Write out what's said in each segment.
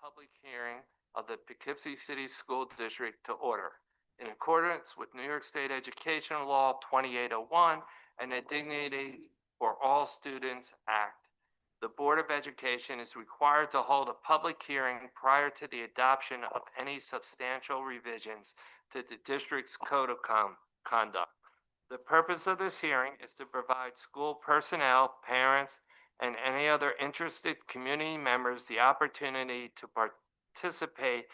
public hearing of the Poughkeepsie City School District to order. In accordance with New York State Education Law 2801 and the Dignity for All Students Act, the Board of Education is required to hold a public hearing prior to the adoption of any substantial revisions to the district's code of conduct. The purpose of this hearing is to provide school personnel, parents, and any other interested community members the opportunity to participate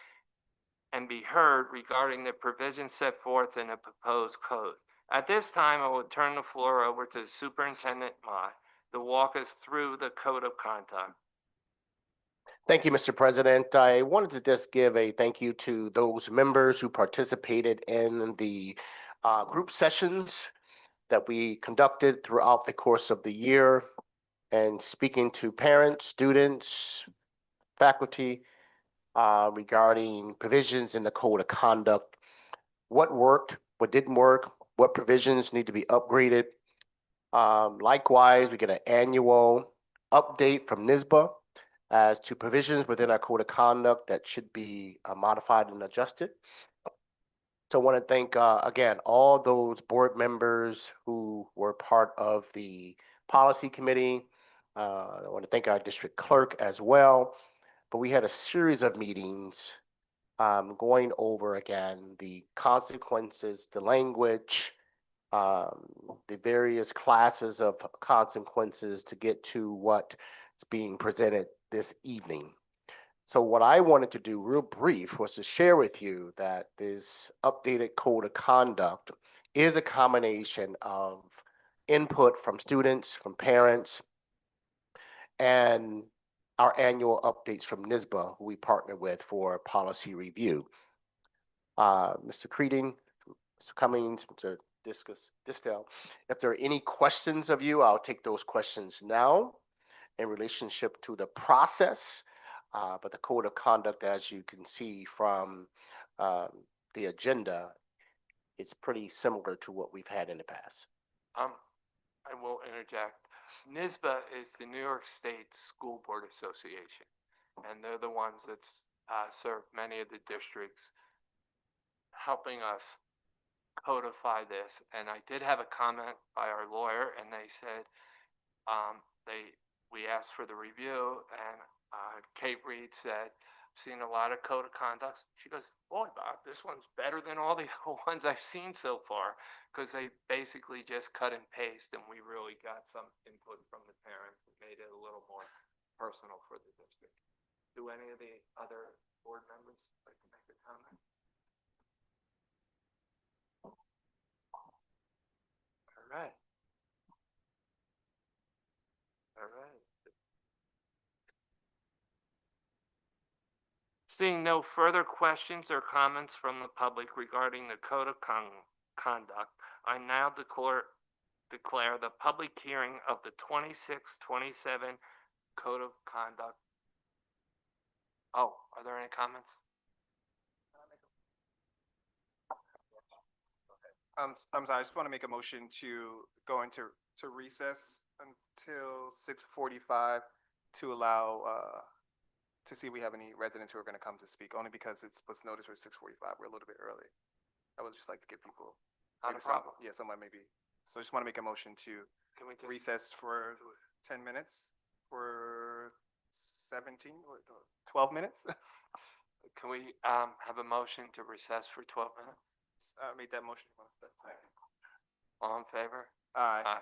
and be heard regarding the provisions set forth in the proposed code. At this time, I will turn the floor over to Superintendent Ma to walk us through the code of conduct. Thank you, Mr. President. I wanted to just give a thank you to those members who participated in the group sessions that we conducted throughout the course of the year, and speaking to parents, students, faculty regarding provisions in the code of conduct, what worked, what didn't work, what provisions need to be upgraded. Likewise, we get an annual update from NYSBA as to provisions within our code of conduct that should be modified and adjusted. So I want to thank, again, all those board members who were part of the policy committee. I want to thank our district clerk as well. But we had a series of meetings going over, again, the consequences, the language, the various classes of consequences to get to what is being presented this evening. So what I wanted to do real brief was to share with you that this updated code of conduct is a combination of input from students, from parents, and our annual updates from NYSBA, who we partner with for policy review. Mr. Creeding, Mr. Cummings, Mr. Distel, if there are any questions of you, I'll take those questions now in relationship to the process. But the code of conduct, as you can see from the agenda, it's pretty similar to what we've had in the past. I will interject. NYSBA is the New York State School Board Association, and they're the ones that serve many of the districts, helping us codify this. And I did have a comment by our lawyer, and they said we asked for the review, and Kate Reed said, I've seen a lot of code of conduct. She goes, boy, Bob, this one's better than all the ones I've seen so far, because they basically just cut and paste, and we really got some input from the parents that made it a little more personal for the district. Do any of the other board members like to make a comment? All right. All right. Seeing no further questions or comments from the public regarding the code of conduct, I now declare the public hearing of the 26-27 code of conduct. Oh, are there any comments? I'm sorry, I just want to make a motion to go into recess until 6:45 to allow to see if we have any residents who are going to come to speak, only because it's was noticed for 6:45. We're a little bit early. I would just like to give people Not a problem. Yeah, someone maybe. So I just want to make a motion to recess for 10 minutes for 12 minutes. Can we have a motion to recess for 12 minutes? Made that motion. All in favor? Aye. Aye.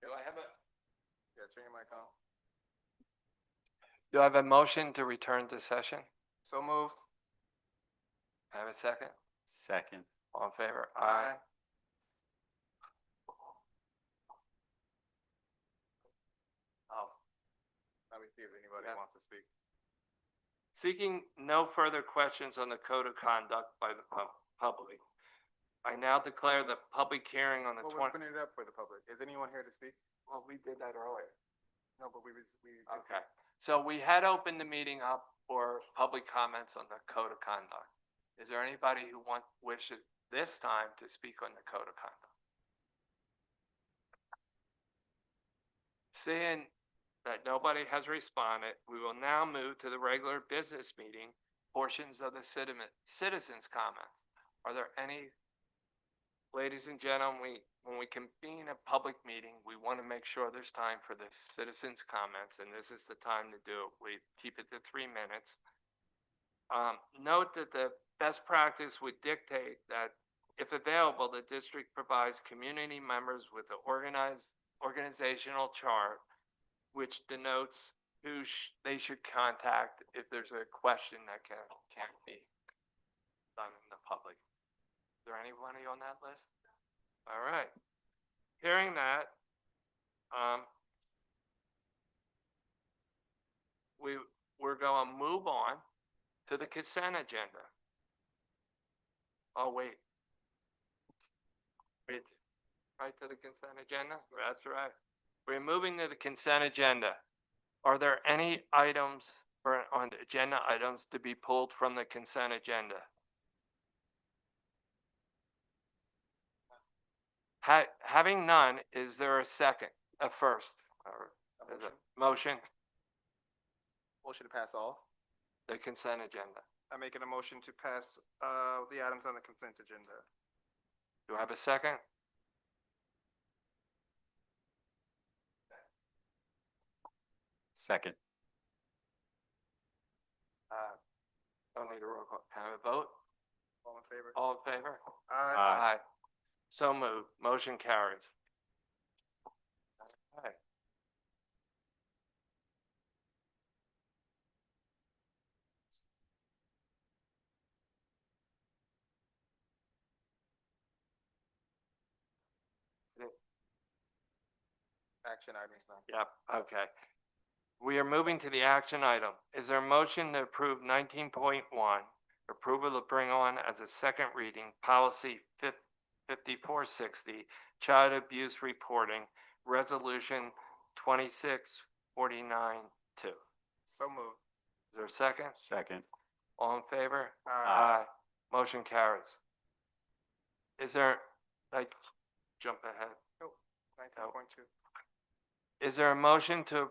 Do I have a, Yeah, turn your mic on. do I have a motion to return to session? So moved. Have a second? Second. All in favor? Aye. Oh. Let me see if anybody Yeah. wants to speak. Seeking no further questions on the code of conduct by the public. I now declare the public hearing on the Well, we're 20. opening it up for the public. Is anyone here to speak? Well, we did that earlier. No, but we. Okay, so we had opened the meeting up for public comments on the code of conduct. Is there anybody who wishes this time to speak on the code of conduct? Seeing that nobody has responded, we will now move to the regular business meeting portions of the citizens' comments. Are there any, ladies and gentlemen, when we convene a public meeting, we want to make sure there's time for the citizens' comments, and this is the time to do it. We keep it to 3 minutes. Note that the best practice would dictate that, if available, the district provides community members with an organizational chart which denotes who they should contact if there's a question that can't be done in the public. Is there anybody on that list? All right. Hearing that, we're going to move on to the consent agenda. Oh, wait. Right to the consent agenda? That's right. We're moving to the consent agenda. Are there any items on the agenda items to be pulled from the consent agenda? Having none, is there a second, a first, or is it motion, Motion to pass all. the consent agenda? I'm making a motion to pass, the items on the consent agenda. Do I have a second? Second. Don't need a roll call. Can I have a vote? All in favor? All in favor? Aye. Aye. So moved. Motion carries. Okay. Action items now. Yep, okay. We are moving to the action item. Is there a motion to approve 19.1, approval to bring on as a second reading, policy 5460, child abuse reporting, resolution 2649-2? Is So moved. there a second? Second. All in favor? Aye. Motion carries. Is there, like, jump ahead. 19.2. Is there a motion to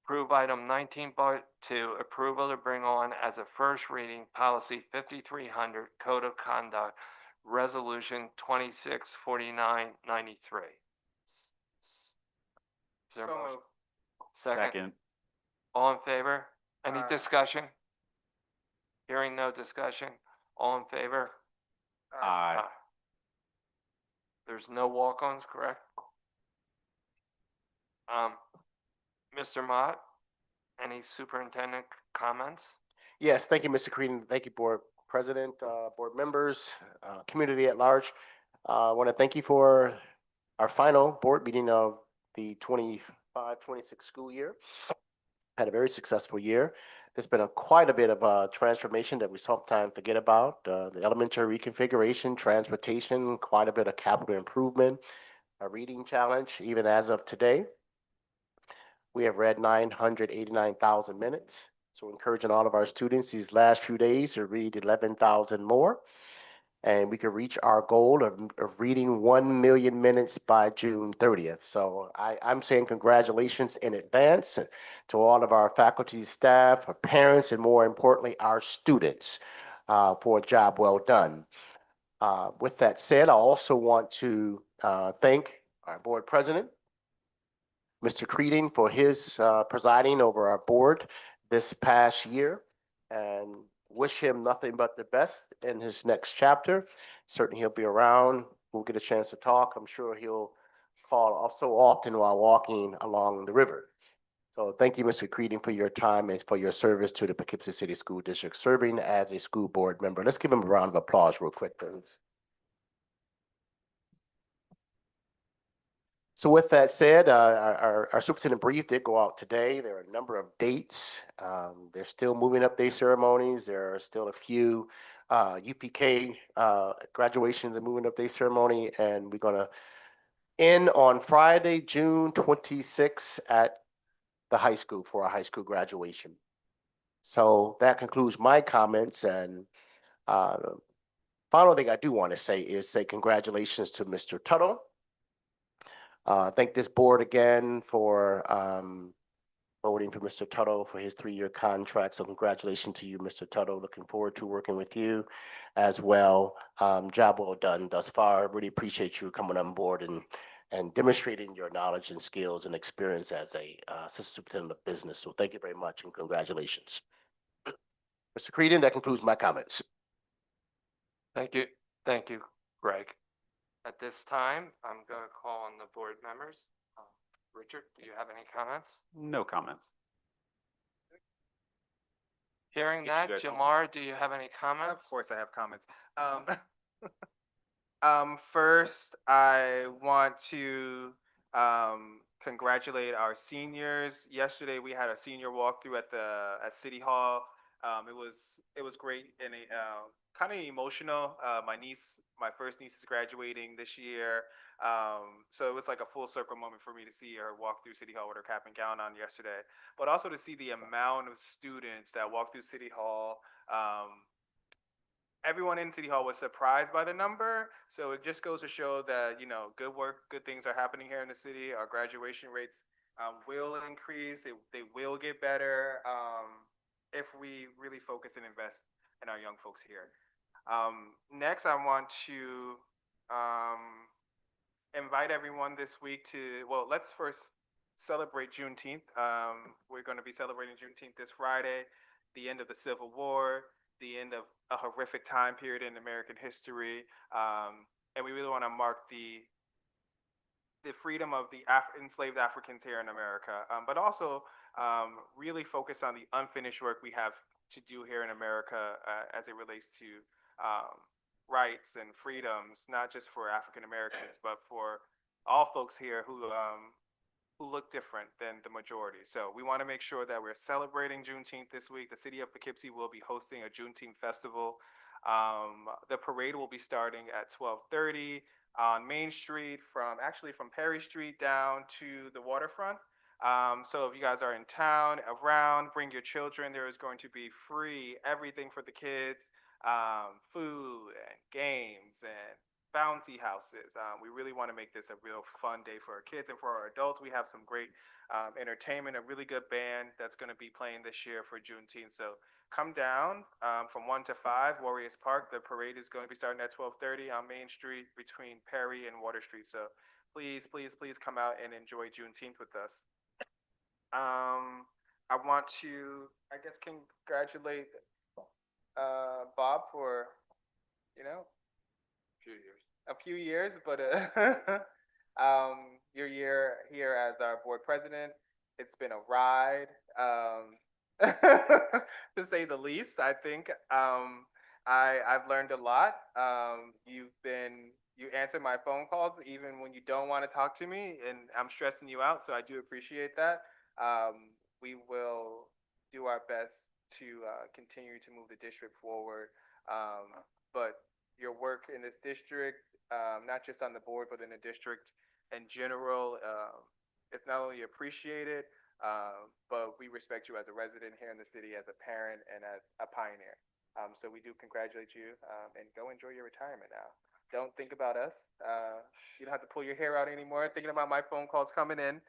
approve item 19.2, approval to bring on as a first reading, policy 5300, code of conduct, resolution 2649-93? Is there a So motion? moved. Second. All in favor? Any Aye. discussion? Hearing no discussion. All in favor? Aye. There's no walk-ons, correct? Mr. Mott, any superintendent comments? Yes, thank you, Mr. Creedon. Thank you, Board President, board members, community at large. I want to thank you for our final board meeting of the 25-26 school year. Had a very successful year. There's been quite a bit of transformation that we sometimes forget about. The elementary reconfiguration, transportation, quite a bit of capital improvement, a reading challenge, even as of today. We have read 989,000 minutes. So encouraging all of our students these last few days to read 11,000 more. And we can reach our goal of reading 1 million minutes by June 30th. So I'm saying congratulations in advance to all of our faculty, staff, our parents, and more importantly, our students for a job well done. With that said, I also want to thank our board president, Mr. Creeding, for his presiding over our board this past year, and wish him nothing but the best in his next chapter. Certainly he'll be around. We'll get a chance to talk. I'm sure he'll call so often while walking along the river. So thank you, Mr. Creeding, for your time and for your service to the Poughkeepsie City School District, serving as a school board member. Let's give him a round of applause real quick, please. So with that said, our superintendent brief did go out today. There are a number of dates. They're still moving up day ceremonies. There are still a few UPK graduations and moving up day ceremony, and we're gonna end on Friday, June 26th at the high school for our high school graduation. So that concludes my comments, and final thing I do want to say is congratulations to Mr. Tuttle. Thank this board again for voting for Mr. Tuttle for his 3-year contract. So congratulations to you, Mr. Tuttle. Looking forward to working with you as well. Job well done thus far. Really appreciate you coming on board and demonstrating your knowledge and skills and experience as a assistant superintendent of business. So thank you very much and congratulations. Mr. Creedon, that concludes my comments. Thank you. Thank you, Greg. At this time, I'm going to call on the board members. Richard, do you have any comments? No comments. Hearing Yes, that, you guys don't. Jamar, do you have any Of comments? course, I have comments. First, I want to congratulate our seniors. Yesterday, we had a senior walkthrough at City Hall. It was great and kind of emotional. My first niece is graduating this year, so it was like a full circle moment for me to see her walk through City Hall with her cap and gown on yesterday, but also to see the amount of students that walk through City Hall. Everyone in City Hall was surprised by the number. So it just goes to show that, good work, good things are happening here in the city. Our graduation rates will increase. They will get better if we really focus and invest in our young folks here. Next, I want to invite everyone this week let's first celebrate Juneteenth. We're going to be celebrating Juneteenth this Friday, the end of the Civil War, the end of a horrific time period in American history, and we really want to mark the freedom of the enslaved Africans here in America, but also really focus on the unfinished work we have to do here in America as it relates to rights and freedoms, not just for African Americans, but for all folks here who look different than the majority. So we want to make sure that we're celebrating Juneteenth this week. The city of Poughkeepsie will be hosting a Juneteenth festival. The parade will be starting at 12:30 on Main Street from Perry Street down to the waterfront. So if you guys are in town, around, bring your children. There is going to be free everything for the kids, food and games and bouncy houses. We really want to make this a real fun day for our kids and for our adults. We have some great entertainment, a really good band that's going to be playing this year for Juneteenth. So come down from 1 to 5, Warriors Park. The parade is going to be starting at 12:30 on Main Street between Perry and Water Street. So please, please, please come out and enjoy Juneteenth with us. I want to, congratulate Bob for, a few years, but your year here as our board president, it's been a ride, to say the least. I think I've learned a lot. You answer my phone calls even when you don't want to talk to me, and I'm stressing you out, so I do appreciate that. We will do our best to continue to move the district forward, but your work in this district, not just on the board, but in the district in general, it's not only appreciated, but we respect you as a resident here in the city, as a parent, and as a pioneer. So we do congratulate you, and go enjoy your retirement now. Don't think about us. You don't have to pull your hair out anymore thinking about my phone calls coming in.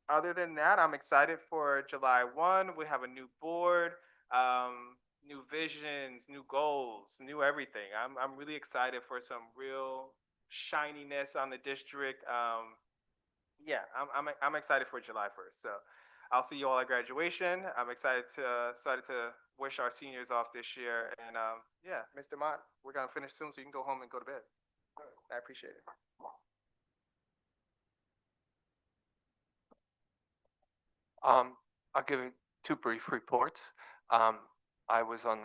Other than that, I'm excited for July 1. We have a new board, new visions, new goals, new everything. I'm really excited for some real shininess on the district. I'm excited for July 1st. So I'll see you all at graduation. I'm excited to wish our seniors off this year. And Mr. Mott, we're gonna finish soon, so you can go home and go to bed. I appreciate it. I'll give you two brief reports. I was on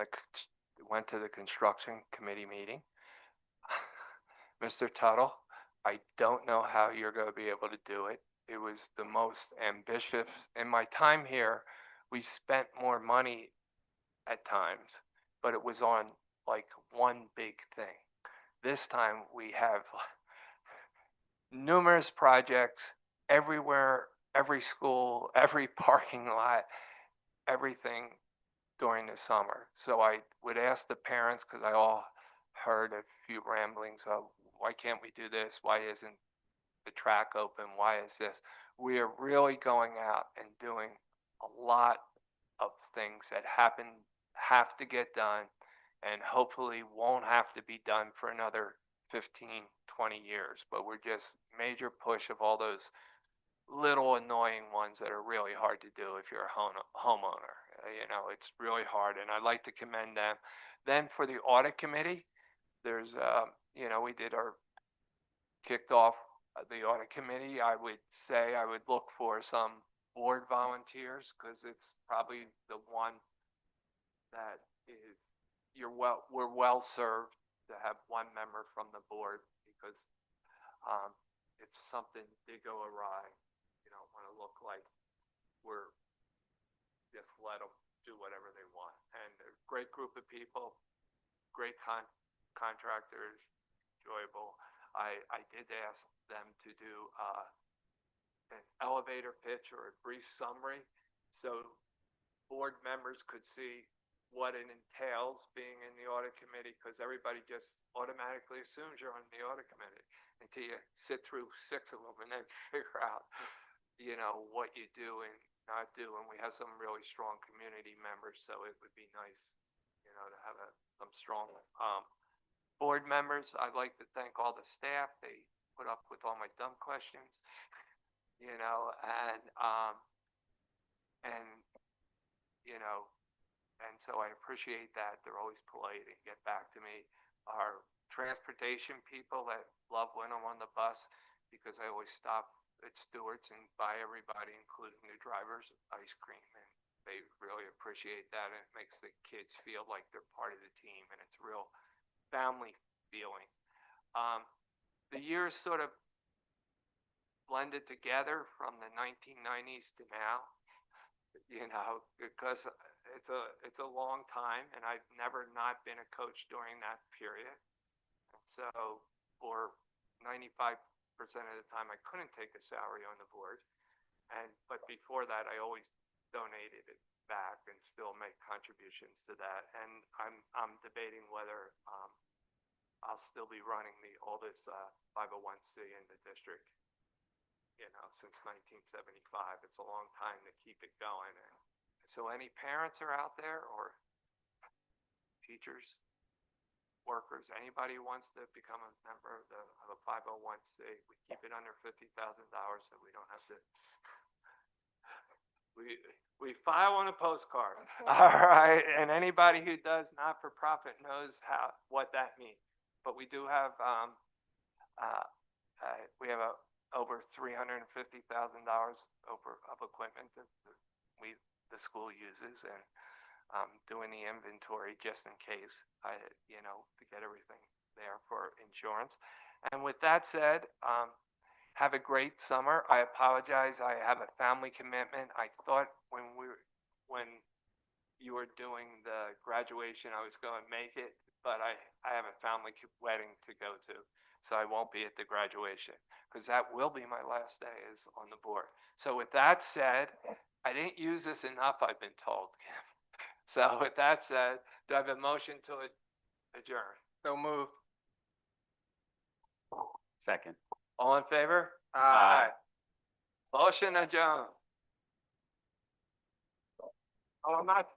went to the construction committee meeting. Mr. Tuttle, I don't know how you're going to be able to do it. It was the most ambitious. In my time here, we spent more money at times, but it was on like one big thing. This time we have numerous projects everywhere, every school, every parking lot, everything during the summer. So I would ask the parents, because I all heard a few ramblings of, why can't we do this? Why isn't the track open? Why is this? We are really going out and doing a lot of things that have to get done, and hopefully won't have to be done for another 15, 20 years. But we're just major push of all those little annoying ones that are really hard to do if you're a homeowner. It's really hard, and I'd like to commend them. Then for the audit committee, there's, we kicked off the audit committee. I would say I would look for some board volunteers, because it's probably the one that is, we're well served to have one member from the board, because if something did go awry, you don't want to look like we're just let them do whatever they want. And a great group of people, great contractors, enjoyable. I did ask them to do an elevator pitch or a brief summary, so board members could see what it entails being in the audit committee, because everybody just automatically assumes you're on the audit committee until you sit through 6 of them and then figure out, what you do and not do. And we have some really strong community members, so it would be nice, to have some strong board members. I'd like to thank all the staff. They put up with all my dumb questions, and so I appreciate that. They're always polite and get back to me. Our transportation people that love when I'm on the bus, because I always stop at Stewart's and buy everybody, including the drivers, ice cream, and they really appreciate that. And it makes the kids feel like they're part of the team, and it's a real family feeling. The years sort of blended together from the 1990s to now, because it's a long time, and I've never not been a coach during that period. So for 95% of the time, I couldn't take a salary on the board, but before that, I always donated it back and still make contributions to that. And I'm debating whether I'll still be running the oldest 501c in the district, since 1975. It's a long time to keep it going. And so any parents are out there, or teachers, workers, anybody who wants to become a member of a 501c, we keep it under $50,000 so we don't have to. We file on a postcard. All right, and anybody who does not-for-profit knows what that means. But we do have over $350,000 of equipment that the school uses, and doing the inventory just in case, to get everything there for insurance. And with that said, have a great summer. I apologize. I have a family commitment. I thought when you were doing the graduation, I was going to make it, but I have a family wedding to go to, so I won't be at the graduation, because that will be my last day is on the board. So with that said, I didn't use this enough, I've been told, Kim. So with that said, do I have a motion to adjourn? So moved. Second. All in favor? Aye. Motion adjourned. Oh, I'm not.